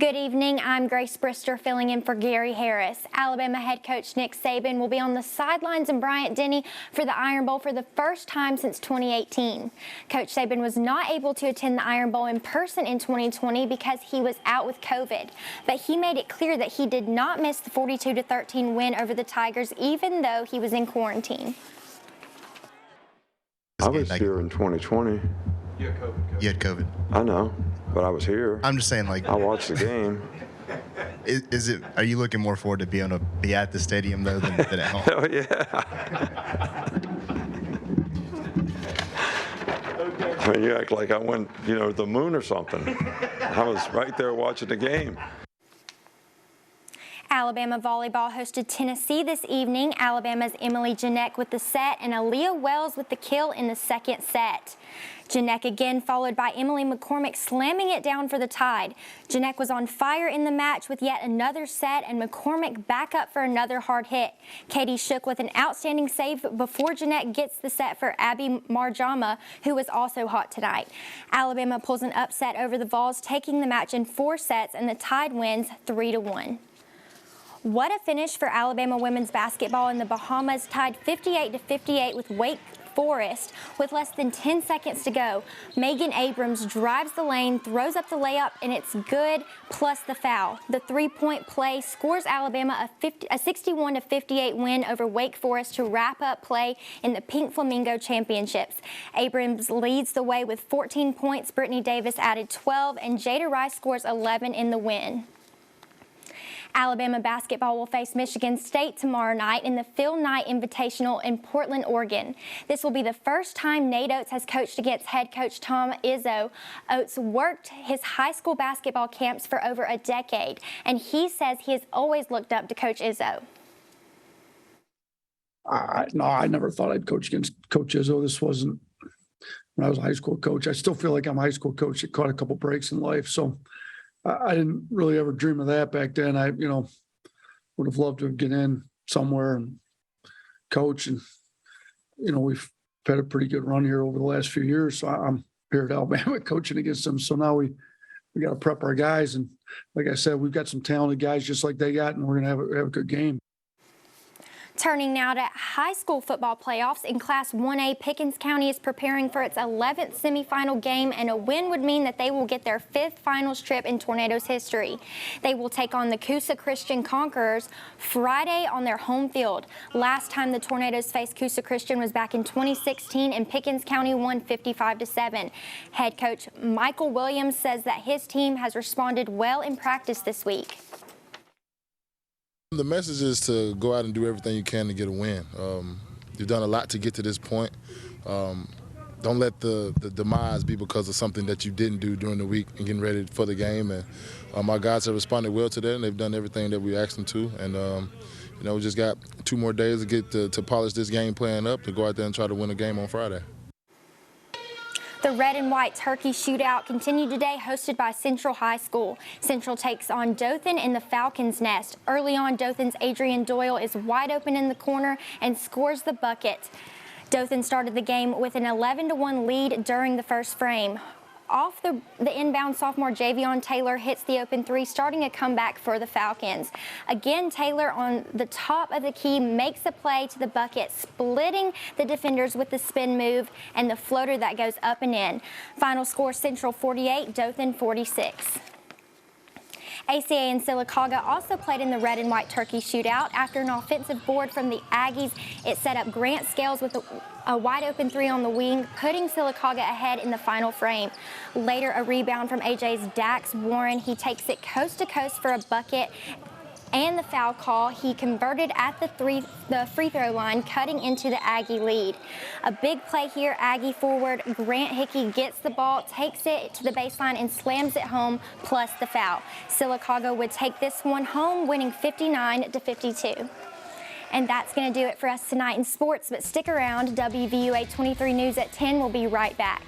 Good evening, I'm Grace Brister filling in for Gary Harris. Alabama head coach Nick Saban will be on the sidelines in Bryant-Denny for the Iron Bowl for the first time since 2018. Coach Saban was not able to attend the Iron Bowl in person in 2020 because he was out with COVID, but he made it clear that he did not miss the 42-13 win over the Tigers even though he was in quarantine. I was here in 2020. You had COVID. You had COVID. I know, but I was here. I'm just saying, like, I watched the game. Is it? Are you looking more forward to being able to be at the stadium though than at home? Hell yeah. I mean, you act like I went, to the moon or something. I was right there watching the game. Alabama volleyball hosted Tennessee this evening. Alabama's Emily Janek with the set and Aaliyah Wells with the kill in the second set. Janek again followed by Emily McCormick slamming it down for the Tide. Janek was on fire in the match with yet another set and McCormick back up for another hard hit. Katie Shook with an outstanding save before Janek gets the set for Abby Marjama, who was also hot tonight. Alabama pulls an upset over the Vols, taking the match in 4 sets, and the Tide wins 3-1. What a finish for Alabama women's basketball in the Bahamas, tied 58-58 with Wake Forest with less than 10 seconds to go. Megan Abrams drives the lane, throws up the layup, and it's good, plus the foul. The three-point play scores Alabama a 61-58 win over Wake Forest to wrap up play in the Pink Flamingo Championships. Abrams leads the way with 14 points. Brittany Davis added 12, and Jada Rice scores 11 in the win. Alabama basketball will face Michigan State tomorrow night in the Phil Knight Invitational in Portland, Oregon. This will be the first time Nate Oates has coached against head coach Tom Izzo. Oates worked his high school basketball camps for over a decade, and he says he has always looked up to Coach Izzo. No, I never thought I'd coach against Coach Izzo. This wasn't when I was a high school coach. I still feel like I'm a high school coach that caught a couple breaks in life, so I didn't really ever dream of that back then. I, would have loved to get in somewhere and coach. And, we've had a pretty good run here over the last few years. So I'm here at Alabama coaching against them. So now we got to prep our guys. And like I said, we've got some talented guys just like they got, and we're going to have a good game. Turning now to high school football playoffs. In Class 1A, Pickens County is preparing for its 11th semifinal game, and a win would mean that they will get their 5th finals trip in Tornadoes history. They will take on the Coosa Christian Conquerors Friday on their home field. Last time the Tornadoes faced Coosa Christian was back in 2016, and Pickens County won 55-7. Head coach Michael Williams says that his team has responded well in practice this week. The message is to go out and do everything you can to get a win. You've done a lot to get to this point. Don't let the demise be because of something that you didn't do during the week and getting ready for the game. And our guys have responded well to that, and they've done everything that we asked them to. And we just got 2 more days to get to polish this game plan up to go out there and try to win a game on Friday. The Red and White Turkey Shootout continued today, hosted by Central High School. Central takes on Dothan in the Falcons' Nest. Early on, Dothan's Adrian Doyle is wide open in the corner and scores the bucket. Dothan started the game with an 11-1 lead during the first frame. Off the inbound, sophomore Javion Taylor hits the open 3, starting a comeback for the Falcons. Again, Taylor on the top of the key makes a play to the bucket, splitting the defenders with the spin move and the floater that goes up and in. Final score, Central 48, Dothan 46. ACA and Sylacauga also played in the Red and White Turkey Shootout. After an offensive board from the Aggies, it set up Grant Scales with a wide open 3 on the wing, putting Sylacauga ahead in the final frame. Later, a rebound from AJ's Dax Warren. He takes it coast to coast for a bucket and the foul call. He converted at the free throw line, cutting into the Aggie lead. A big play here. Aggie forward Grant Hickey gets the ball, takes it to the baseline, and slams it home, plus the foul. Sylacauga would take this one home, winning 59-52. And that's going to do it for us tonight in sports, but stick around. WVUA 23 News at 10 will be right back.